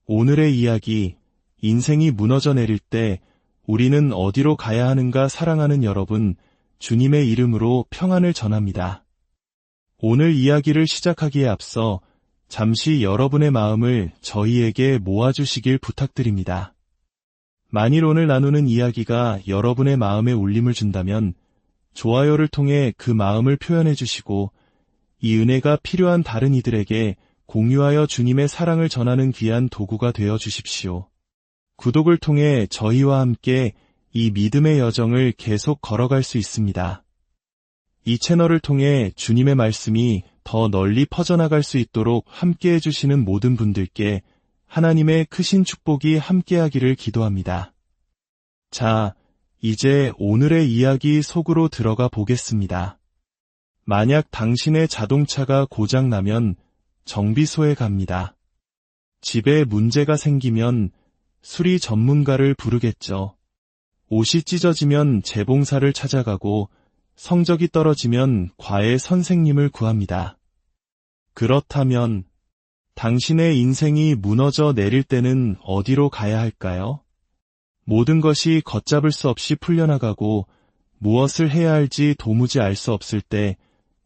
오늘의 이야기, 인생이 무너져 내릴 때 우리는 어디로 가야 하는가 사랑하는 여러분, 주님의 이름으로 평안을 전합니다. 오늘 이야기를 시작하기에 앞서 잠시 여러분의 마음을 저희에게 모아주시길 부탁드립니다. 만일 오늘 나누는 이야기가 여러분의 마음에 울림을 준다면 좋아요를 통해 그 마음을 표현해 주시고 이 은혜가 필요한 다른 이들에게 공유하여 주님의 사랑을 전하는 귀한 도구가 되어 주십시오. 구독을 통해 저희와 함께 이 믿음의 여정을 계속 걸어갈 수 있습니다. 이 채널을 통해 주님의 말씀이 더 널리 퍼져나갈 수 있도록 함께해 주시는 모든 분들께 하나님의 크신 축복이 함께하기를 기도합니다. 자, 이제 오늘의 이야기 속으로 들어가 보겠습니다. 만약 당신의 자동차가 고장나면 정비소에 갑니다. 집에 문제가 생기면 수리 전문가를 부르겠죠. 옷이 찢어지면 재봉사를 찾아가고 성적이 떨어지면 과외 선생님을 구합니다. 그렇다면 당신의 인생이 무너져 내릴 때는 어디로 가야 할까요? 모든 것이 걷잡을 수 없이 풀려나가고 무엇을 해야 할지 도무지 알 수 없을 때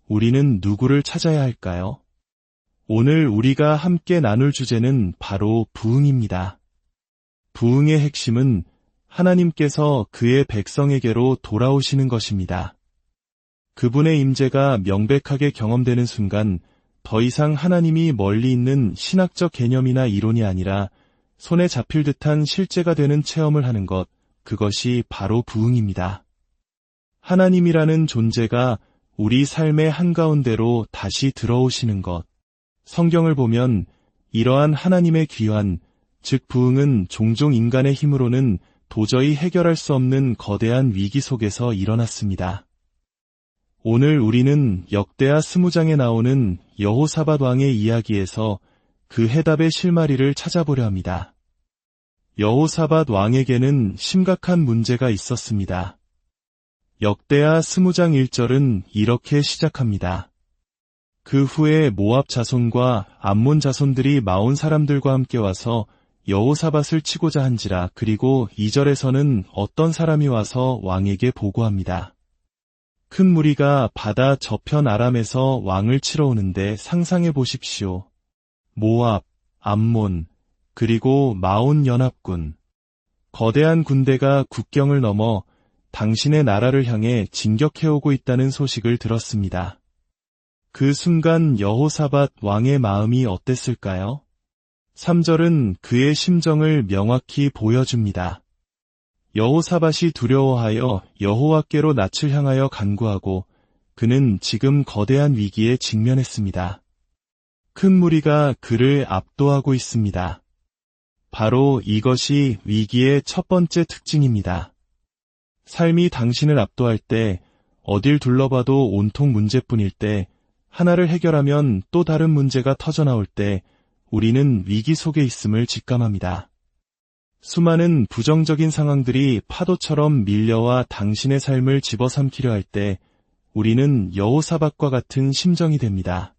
우리는 누구를 찾아야 할까요? 오늘 우리가 함께 나눌 주제는 바로 부흥입니다. 부흥의 핵심은 하나님께서 그의 백성에게로 돌아오시는 것입니다. 그분의 임재가 명백하게 경험되는 순간 더 이상 하나님이 멀리 있는 신학적 개념이나 이론이 아니라 손에 잡힐 듯한 실제가 되는 체험을 하는 것, 그것이 바로 부흥입니다. 하나님이라는 존재가 우리 삶의 한가운데로 다시 들어오시는 것. 성경을 보면 이러한 하나님의 귀환, 즉 부흥은 종종 인간의 힘으로는 도저히 해결할 수 없는 거대한 위기 속에서 일어났습니다. 오늘 우리는 역대하 20장에 나오는 여호사밧 왕의 이야기에서 그 해답의 실마리를 찾아보려 합니다. 여호사밧 왕에게는 심각한 문제가 있었습니다. 역대하 20장 1절은 이렇게 시작합니다. 그 후에 모압 자손과 암몬 자손들이 마온 사람들과 함께 와서 여호사밧을 치고자 한지라. 그리고 2절에서는 어떤 사람이 와서 왕에게 보고합니다. 큰 무리가 바다 저편 아람에서 왕을 치러 오는데 상상해 보십시오. 모압, 암몬, 그리고 마온 연합군. 거대한 군대가 국경을 넘어 당신의 나라를 향해 진격해오고 있다는 소식을 들었습니다. 그 순간 여호사밧 왕의 마음이 어땠을까요? 3절은 그의 심정을 명확히 보여줍니다. 여호사밧이 두려워하여 여호와께로 낯을 향하여 간구하고 그는 지금 거대한 위기에 직면했습니다. 큰 무리가 그를 압도하고 있습니다. 바로 이것이 위기의 첫 번째 특징입니다. 삶이 당신을 압도할 때, 어딜 둘러봐도 온통 문제뿐일 때, 하나를 해결하면 또 다른 문제가 터져나올 때 우리는 위기 속에 있음을 직감합니다. 수많은 부정적인 상황들이 파도처럼 밀려와 당신의 삶을 집어삼키려 할 때 우리는 여호사밧과 같은 심정이 됩니다.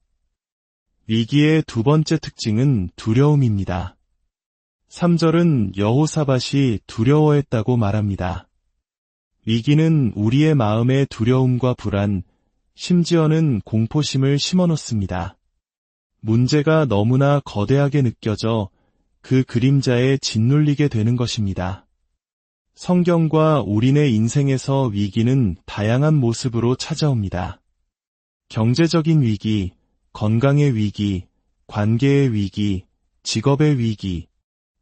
위기의 두 번째 특징은 두려움입니다. 3절은 여호사밧이 두려워했다고 말합니다. 위기는 우리의 마음에 두려움과 불안, 심지어는 공포심을 심어놓습니다. 문제가 너무나 거대하게 느껴져 그 그림자에 짓눌리게 되는 것입니다. 성경과 우리네 인생에서 위기는 다양한 모습으로 찾아옵니다. 경제적인 위기, 건강의 위기, 관계의 위기, 직업의 위기.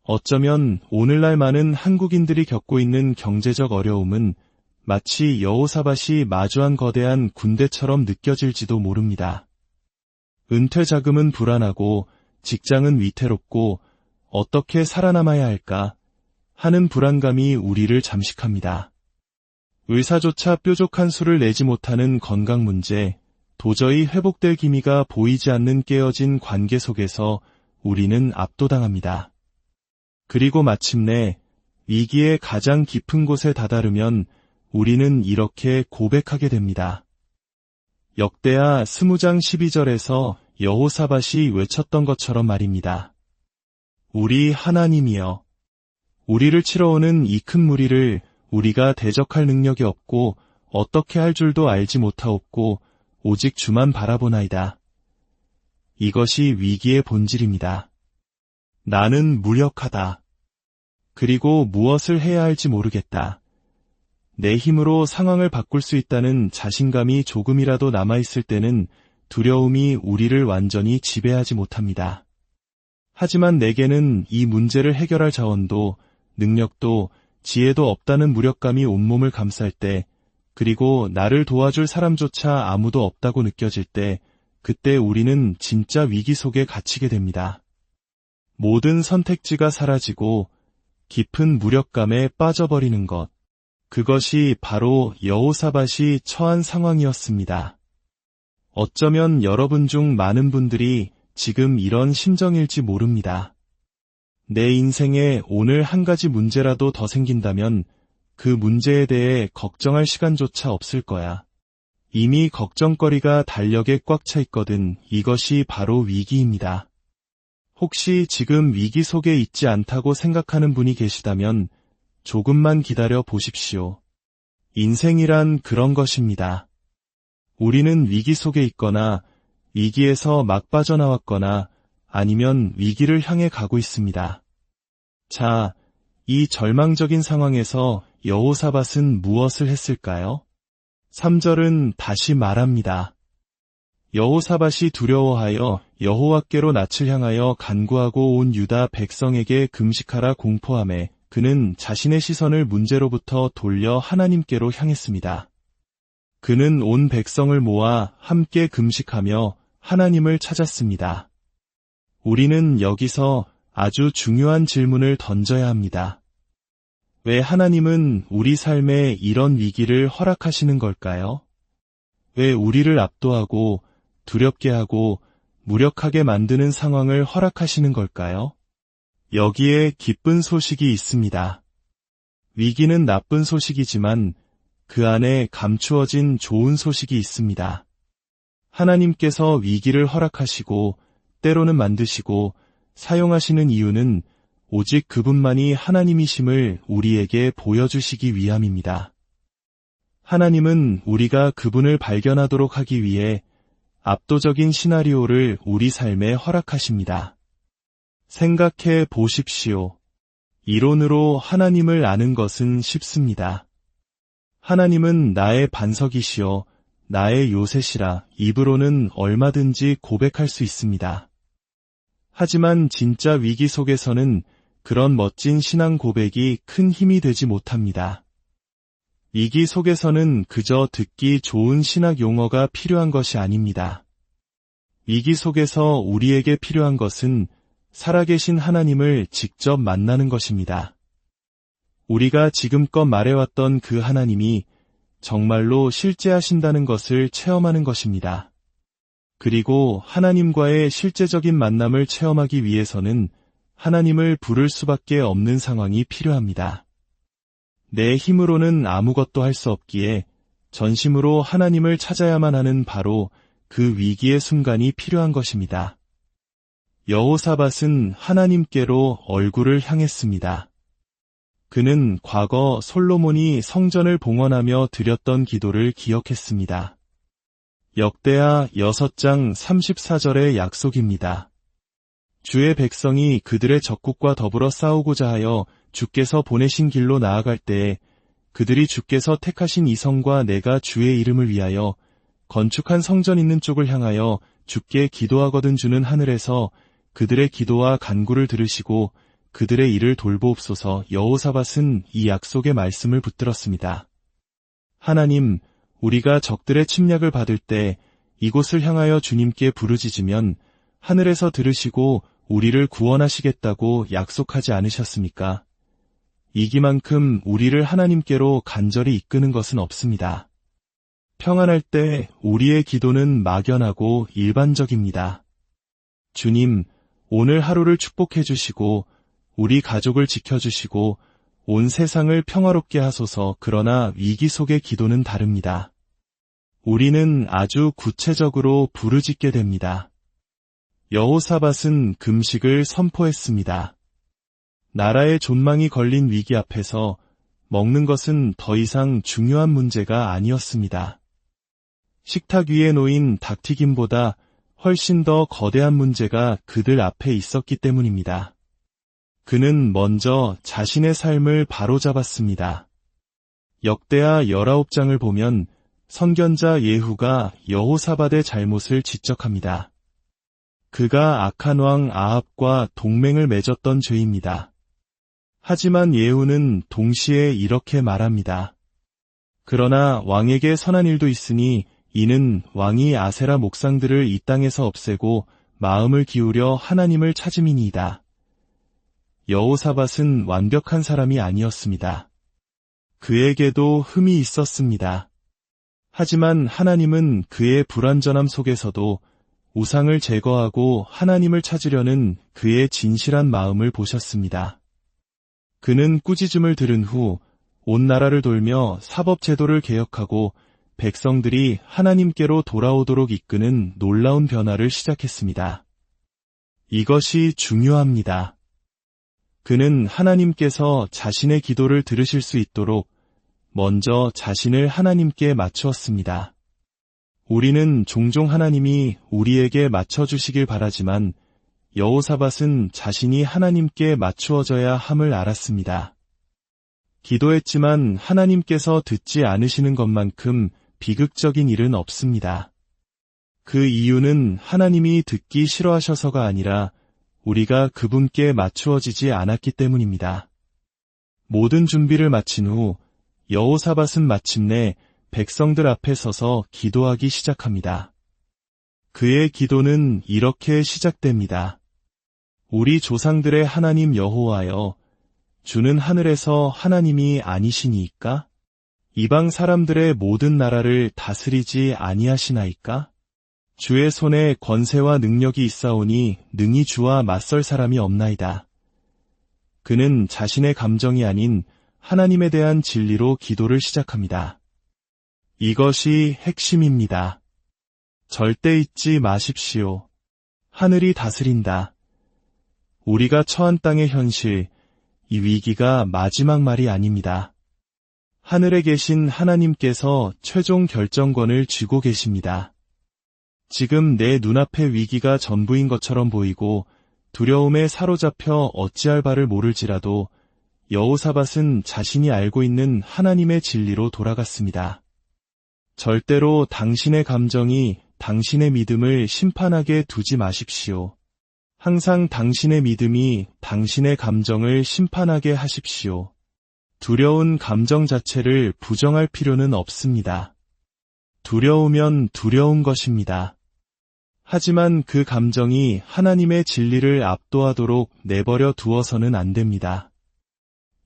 어쩌면 오늘날 많은 한국인들이 겪고 있는 경제적 어려움은 마치 여호사밧이 마주한 거대한 군대처럼 느껴질지도 모릅니다. 은퇴 자금은 불안하고 직장은 위태롭고 어떻게 살아남아야 할까 하는 불안감이 우리를 잠식합니다. 의사조차 뾰족한 수를 내지 못하는 건강 문제, 도저히 회복될 기미가 보이지 않는 깨어진 관계 속에서 우리는 압도당합니다. 그리고 마침내 위기의 가장 깊은 곳에 다다르면 우리는 이렇게 고백하게 됩니다. 역대하 20장 12절에서 여호사밧이 외쳤던 것처럼 말입니다. 우리 하나님이여, 우리를 치러오는 이 큰 무리를 우리가 대적할 능력이 없고 어떻게 할 줄도 알지 못하옵고 오직 주만 바라보나이다. 이것이 위기의 본질입니다. 나는 무력하다. 그리고 무엇을 해야 할지 모르겠다. 내 힘으로 상황을 바꿀 수 있다는 자신감이 조금이라도 남아있을 때는 두려움이 우리를 완전히 지배하지 못합니다. 하지만 내게는 이 문제를 해결할 자원도 능력도 지혜도 없다는 무력감이 온몸을 감쌀 때, 그리고 나를 도와줄 사람조차 아무도 없다고 느껴질 때, 그때 우리는 진짜 위기 속에 갇히게 됩니다. 모든 선택지가 사라지고 깊은 무력감에 빠져버리는 것. 그것이 바로 여호사밧이 처한 상황이었습니다. 어쩌면 여러분 중 많은 분들이 지금 이런 심정일지 모릅니다. 내 인생에 오늘 한 가지 문제라도 더 생긴다면 그 문제에 대해 걱정할 시간조차 없을 거야. 이미 걱정거리가 달력에 꽉 차 있거든. 이것이 바로 위기입니다. 혹시 지금 위기 속에 있지 않다고 생각하는 분이 계시다면 조금만 기다려 보십시오. 인생이란 그런 것입니다. 우리는 위기 속에 있거나 위기에서 막 빠져나왔거나 아니면 위기를 향해 가고 있습니다. 자, 이 절망적인 상황에서 여호사밧은 무엇을 했을까요? 3절은 다시 말합니다. 여호사밧이 두려워하여 여호와께로 낯을 향하여 간구하고 온 유다 백성에게 금식하라 공포하매 그는 자신의 시선을 문제로부터 돌려 하나님께로 향했습니다. 그는 온 백성을 모아 함께 금식하며 하나님을 찾았습니다. 우리는 여기서 아주 중요한 질문을 던져야 합니다. 왜 하나님은 우리 삶에 이런 위기를 허락하시는 걸까요? 왜 우리를 압도하고 두렵게 하고 무력하게 만드는 상황을 허락하시는 걸까요? 여기에 기쁜 소식이 있습니다. 위기는 나쁜 소식이지만 그 안에 감추어진 좋은 소식이 있습니다. 하나님께서 위기를 허락하시고 때로는 만드시고 사용하시는 이유는 오직 그분만이 하나님이심을 우리에게 보여주시기 위함입니다. 하나님은 우리가 그분을 발견하도록 하기 위해 압도적인 시나리오를 우리 삶에 허락하십니다. 생각해 보십시오. 이론으로 하나님을 아는 것은 쉽습니다. 하나님은 나의 반석이시여 나의 요새시라 입으로는 얼마든지 고백할 수 있습니다. 하지만 진짜 위기 속에서는 그런 멋진 신앙 고백이 큰 힘이 되지 못합니다. 위기 속에서는 그저 듣기 좋은 신학 용어가 필요한 것이 아닙니다. 위기 속에서 우리에게 필요한 것은 살아계신 하나님을 직접 만나는 것입니다. 우리가 지금껏 말해왔던 그 하나님이 정말로 실제하신다는 것을 체험하는 것입니다. 그리고 하나님과의 실제적인 만남을 체험하기 위해서는 하나님을 부를 수밖에 없는 상황이 필요합니다. 내 힘으로는 아무것도 할 수 없기에 전심으로 하나님을 찾아야만 하는 바로 그 위기의 순간이 필요한 것입니다. 여호사밧은 하나님께로 얼굴을 향했습니다. 그는 과거 솔로몬이 성전을 봉헌하며 드렸던 기도를 기억했습니다. 역대하 6장 34절의 약속입니다. 주의 백성이 그들의 적국과 더불어 싸우고자 하여 주께서 보내신 길로 나아갈 때에 그들이 주께서 택하신 이 성과 내가 주의 이름을 위하여 건축한 성전 있는 쪽을 향하여 주께 기도하거든 주는 하늘에서 그들의 기도와 간구를 들으시고 그들의 일을 돌보옵소서. 여호사밧은 이 약속의 말씀을 붙들었습니다. 하나님, 우리가 적들의 침략을 받을 때 이곳을 향하여 주님께 부르짖으면 하늘에서 들으시고 우리를 구원하시겠다고 약속하지 않으셨습니까? 이기만큼 우리를 하나님께로 간절히 이끄는 것은 없습니다. 평안할 때 우리의 기도는 막연하고 일반적입니다. 주님, 오늘 하루를 축복해 주시고 우리 가족을 지켜주시고 온 세상을 평화롭게 하소서. 그러나 위기 속의 기도는 다릅니다. 우리는 아주 구체적으로 부르짖게 됩니다. 여호사밧은 금식을 선포했습니다. 나라의 존망이 걸린 위기 앞에서 먹는 것은 더 이상 중요한 문제가 아니었습니다. 식탁 위에 놓인 닭튀김보다 훨씬 더 거대한 문제가 그들 앞에 있었기 때문입니다. 그는 먼저 자신의 삶을 바로잡았습니다. 역대하 19장을 보면 선견자 예후가 여호사밧의 잘못을 지적합니다. 그가 악한 왕 아합과 동맹을 맺었던 죄입니다. 하지만 예후는 동시에 이렇게 말합니다. 그러나 왕에게 선한 일도 있으니 이는 왕이 아세라 목상들을 이 땅에서 없애고 마음을 기울여 하나님을 찾음이니이다. 여호사밧은 완벽한 사람이 아니었습니다. 그에게도 흠이 있었습니다. 하지만 하나님은 그의 불완전함 속에서도 우상을 제거하고 하나님을 찾으려는 그의 진실한 마음을 보셨습니다. 그는 꾸짖음을 들은 후 온 나라를 돌며 사법제도를 개혁하고 백성들이 하나님께로 돌아오도록 이끄는 놀라운 변화를 시작했습니다. 이것이 중요합니다. 그는 하나님께서 자신의 기도를 들으실 수 있도록 먼저 자신을 하나님께 맞추었습니다. 우리는 종종 하나님이 우리에게 맞춰주시길 바라지만 여호사밧은 자신이 하나님께 맞추어져야 함을 알았습니다. 기도했지만 하나님께서 듣지 않으시는 것만큼 비극적인 일은 없습니다. 그 이유는 하나님이 듣기 싫어하셔서가 아니라 우리가 그분께 맞추어지지 않았기 때문입니다. 모든 준비를 마친 후 여호사밧은 마침내 백성들 앞에 서서 기도하기 시작합니다. 그의 기도는 이렇게 시작됩니다. 우리 조상들의 하나님 여호와여, 주는 하늘에서 하나님이 아니시니이까? 이방 사람들의 모든 나라를 다스리지 아니하시나이까? 주의 손에 권세와 능력이 있사오니 능히 주와 맞설 사람이 없나이다. 그는 자신의 감정이 아닌 하나님에 대한 진리로 기도를 시작합니다. 이것이 핵심입니다. 절대 잊지 마십시오. 하늘이 다스린다. 우리가 처한 땅의 현실, 이 위기가 마지막 말이 아닙니다. 하늘에 계신 하나님께서 최종 결정권을 쥐고 계십니다. 지금 내 눈앞의 위기가 전부인 것처럼 보이고 두려움에 사로잡혀 어찌할 바를 모를지라도 여호사밧은 자신이 알고 있는 하나님의 진리로 돌아갔습니다. 절대로 당신의 감정이 당신의 믿음을 심판하게 두지 마십시오. 항상 당신의 믿음이 당신의 감정을 심판하게 하십시오. 두려운 감정 자체를 부정할 필요는 없습니다. 두려우면 두려운 것입니다. 하지만 그 감정이 하나님의 진리를 압도하도록 내버려 두어서는 안 됩니다.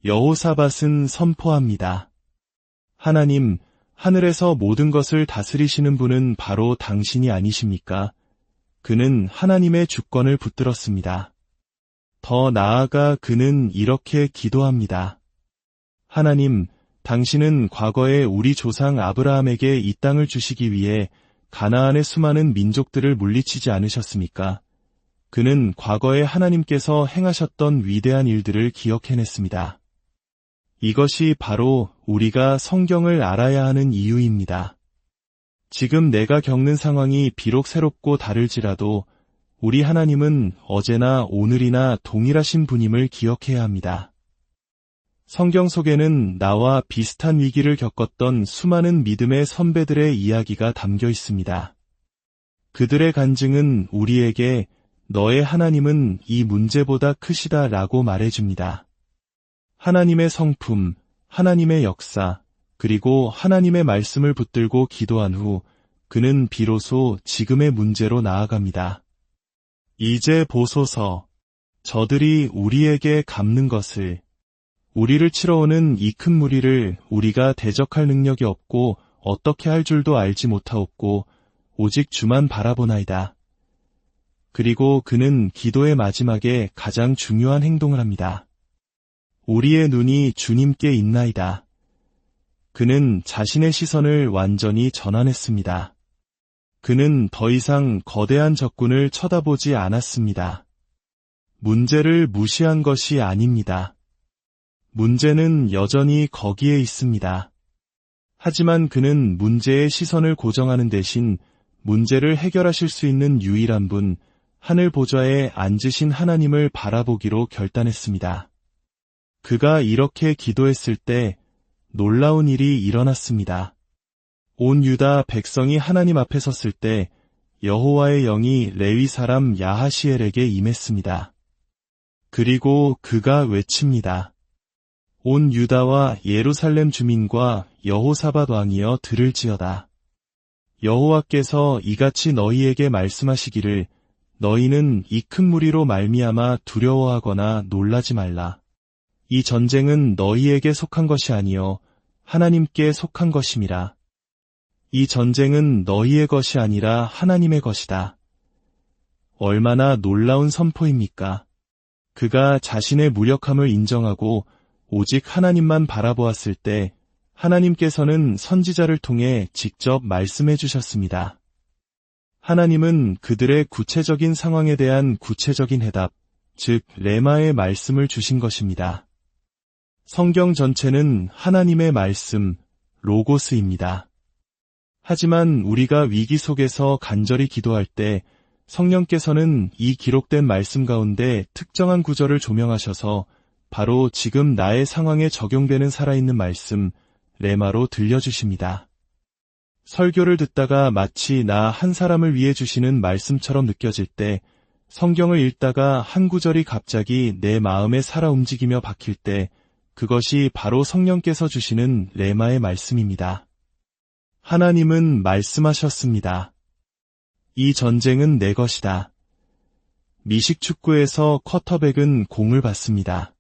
여호사밧은 선포합니다. 하나님, 하늘에서 모든 것을 다스리시는 분은 바로 당신이 아니십니까? 그는 하나님의 주권을 붙들었습니다. 더 나아가 그는 이렇게 기도합니다. 하나님, 당신은 과거에 우리 조상 아브라함에게 이 땅을 주시기 위해 가나안의 수많은 민족들을 물리치지 않으셨습니까? 그는 과거에 하나님께서 행하셨던 위대한 일들을 기억해냈습니다. 이것이 바로 우리가 성경을 알아야 하는 이유입니다. 지금 내가 겪는 상황이 비록 새롭고 다를지라도 우리 하나님은 어제나 오늘이나 동일하신 분임을 기억해야 합니다. 성경 속에는 나와 비슷한 위기를 겪었던 수많은 믿음의 선배들의 이야기가 담겨 있습니다. 그들의 간증은 우리에게 너의 하나님은 이 문제보다 크시다라고 말해줍니다. 하나님의 성품, 하나님의 역사, 그리고 하나님의 말씀을 붙들고 기도한 후 그는 비로소 지금의 문제로 나아갑니다. 이제 보소서, 저들이 우리에게 갚는 것을, 우리를 치러오는 이 큰 무리를 우리가 대적할 능력이 없고 어떻게 할 줄도 알지 못하옵고 오직 주만 바라보나이다. 그리고 그는 기도의 마지막에 가장 중요한 행동을 합니다. 우리의 눈이 주님께 있나이다. 그는 자신의 시선을 완전히 전환했습니다. 그는 더 이상 거대한 적군을 쳐다보지 않았습니다. 문제를 무시한 것이 아닙니다. 문제는 여전히 거기에 있습니다. 하지만 그는 문제의 시선을 고정하는 대신 문제를 해결하실 수 있는 유일한 분, 하늘 보좌에 앉으신 하나님을 바라보기로 결단했습니다. 그가 이렇게 기도했을 때 놀라운 일이 일어났습니다. 온 유다 백성이 하나님 앞에 섰을 때 여호와의 영이 레위 사람 야하시엘에게 임했습니다. 그리고 그가 외칩니다. 온 유다와 예루살렘 주민과 여호사밧 왕이여 들을지어다. 여호와께서 이같이 너희에게 말씀하시기를 너희는 이 큰 무리로 말미암아 두려워하거나 놀라지 말라. 이 전쟁은 너희에게 속한 것이 아니요 하나님께 속한 것임이라. 이 전쟁은 너희의 것이 아니라 하나님의 것이다. 얼마나 놀라운 선포입니까? 그가 자신의 무력함을 인정하고 오직 하나님만 바라보았을 때 하나님께서는 선지자를 통해 직접 말씀해 주셨습니다. 하나님은 그들의 구체적인 상황에 대한 구체적인 해답, 즉 레마의 말씀을 주신 것입니다. 성경 전체는 하나님의 말씀, 로고스입니다. 하지만 우리가 위기 속에서 간절히 기도할 때 성령께서는 이 기록된 말씀 가운데 특정한 구절을 조명하셔서 바로 지금 나의 상황에 적용되는 살아있는 말씀, 레마로 들려주십니다. 설교를 듣다가 마치 나 한 사람을 위해 주시는 말씀처럼 느껴질 때, 성경을 읽다가 한 구절이 갑자기 내 마음에 살아 움직이며 박힐 때, 그것이 바로 성령께서 주시는 레마의 말씀입니다. 하나님은 말씀하셨습니다. 이 전쟁은 내 것이다. 미식축구에서 쿼터백은 공을 받습니다.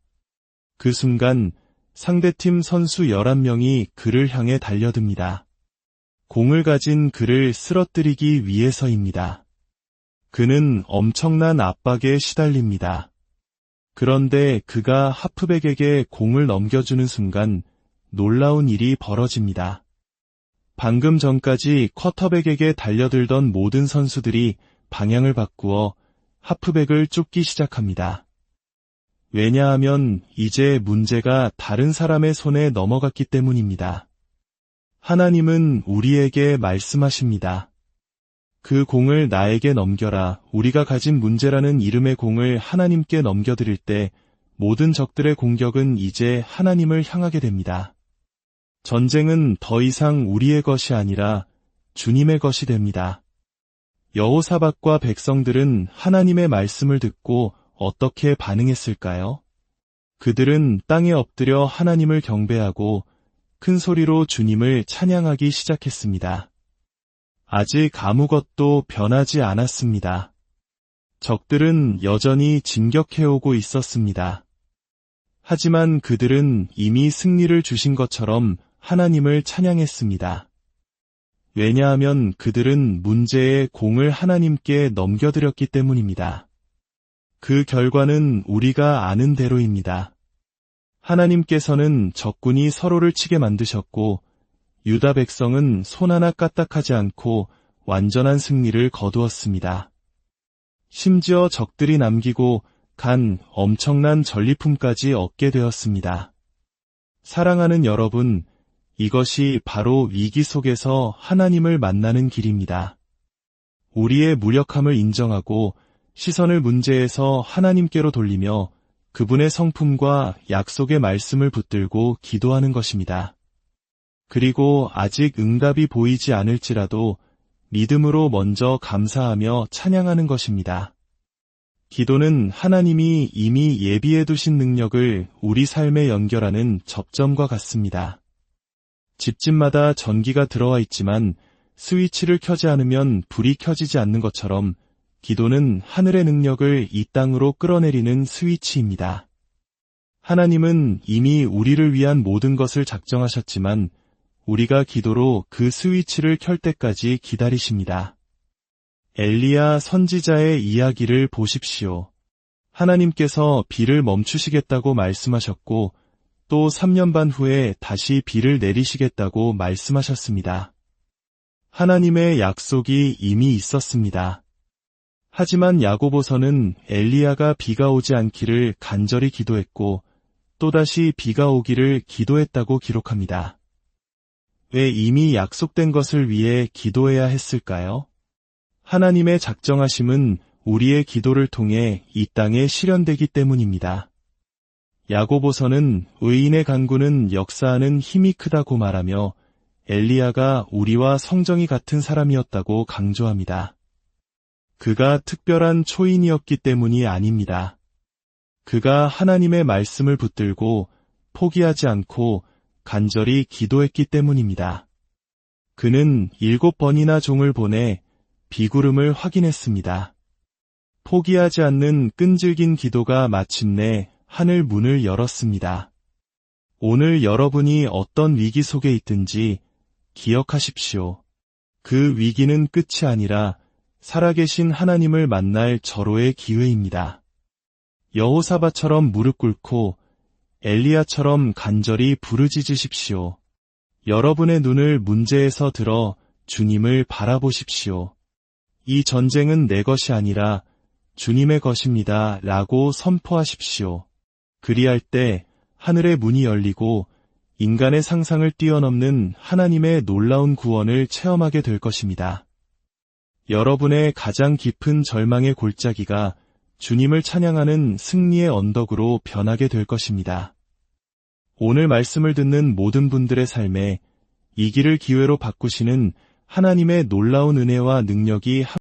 그 순간 상대팀 선수 11명이 그를 향해 달려듭니다. 공을 가진 그를 쓰러뜨리기 위해서입니다. 그는 엄청난 압박에 시달립니다. 그런데 그가 하프백에게 공을 넘겨주는 순간 놀라운 일이 벌어집니다. 방금 전까지 쿼터백에게 달려들던 모든 선수들이 방향을 바꾸어 하프백을 쫓기 시작합니다. 왜냐하면 이제 문제가 다른 사람의 손에 넘어갔기 때문입니다. 하나님은 우리에게 말씀하십니다. 그 공을 나에게 넘겨라. 우리가 가진 문제라는 이름의 공을 하나님께 넘겨드릴 때 모든 적들의 공격은 이제 하나님을 향하게 됩니다. 전쟁은 더 이상 우리의 것이 아니라 주님의 것이 됩니다. 여호사밧과 백성들은 하나님의 말씀을 듣고 어떻게 반응했을까요? 그들은 땅에 엎드려 하나님을 경배하고 큰 소리로 주님을 찬양하기 시작했습니다. 아직 아무것도 변하지 않았습니다. 적들은 여전히 진격해오고 있었습니다. 하지만 그들은 이미 승리를 주신 것처럼 하나님을 찬양했습니다. 왜냐하면 그들은 문제의 공을 하나님께 넘겨드렸기 때문입니다. 그 결과는 우리가 아는 대로입니다. 하나님께서는 적군이 서로를 치게 만드셨고 유다 백성은 손 하나 까딱하지 않고 완전한 승리를 거두었습니다. 심지어 적들이 남기고 간 엄청난 전리품까지 얻게 되었습니다. 사랑하는 여러분, 이것이 바로 위기 속에서 하나님을 만나는 길입니다. 우리의 무력함을 인정하고 시선을 문제에서 하나님께로 돌리며 그분의 성품과 약속의 말씀을 붙들고 기도하는 것입니다. 그리고 아직 응답이 보이지 않을지라도 믿음으로 먼저 감사하며 찬양하는 것입니다. 기도는 하나님이 이미 예비해 두신 능력을 우리 삶에 연결하는 접점과 같습니다. 집집마다 전기가 들어와 있지만 스위치를 켜지 않으면 불이 켜지지 않는 것처럼 기도는 하늘의 능력을 이 땅으로 끌어내리는 스위치입니다. 하나님은 이미 우리를 위한 모든 것을 작정하셨지만 우리가 기도로 그 스위치를 켤 때까지 기다리십니다. 엘리야 선지자의 이야기를 보십시오. 하나님께서 비를 멈추시겠다고 말씀하셨고 또 3년 반 후에 다시 비를 내리시겠다고 말씀하셨습니다. 하나님의 약속이 이미 있었습니다. 하지만 야고보서는 엘리야가 비가 오지 않기를 간절히 기도했고 또다시 비가 오기를 기도했다고 기록합니다. 왜 이미 약속된 것을 위해 기도해야 했을까요? 하나님의 작정하심은 우리의 기도를 통해 이 땅에 실현되기 때문입니다. 야고보서는 의인의 간구는 역사하는 힘이 크다고 말하며 엘리야가 우리와 성정이 같은 사람이었다고 강조합니다. 그가 특별한 초인이었기 때문이 아닙니다. 그가 하나님의 말씀을 붙들고 포기하지 않고 간절히 기도했기 때문입니다. 그는 7번이나 종을 보내 비구름을 확인했습니다. 포기하지 않는 끈질긴 기도가 마침내 하늘 문을 열었습니다. 오늘 여러분이 어떤 위기 속에 있든지 기억하십시오. 그 위기는 끝이 아니라 살아계신 하나님을 만날 절호의 기회입니다. 여호사밧처럼 무릎 꿇고 엘리야처럼 간절히 부르짖으십시오. 여러분의 눈을 문제에서 들어 주님을 바라보십시오. 이 전쟁은 내 것이 아니라 주님의 것입니다. 라고 선포하십시오. 그리할 때 하늘의 문이 열리고 인간의 상상을 뛰어넘는 하나님의 놀라운 구원을 체험하게 될 것입니다. 여러분의 가장 깊은 절망의 골짜기가 주님을 찬양하는 승리의 언덕으로 변하게 될 것입니다. 오늘 말씀을 듣는 모든 분들의 삶에 이 길을 기회로 바꾸시는 하나님의 놀라운 은혜와 능력이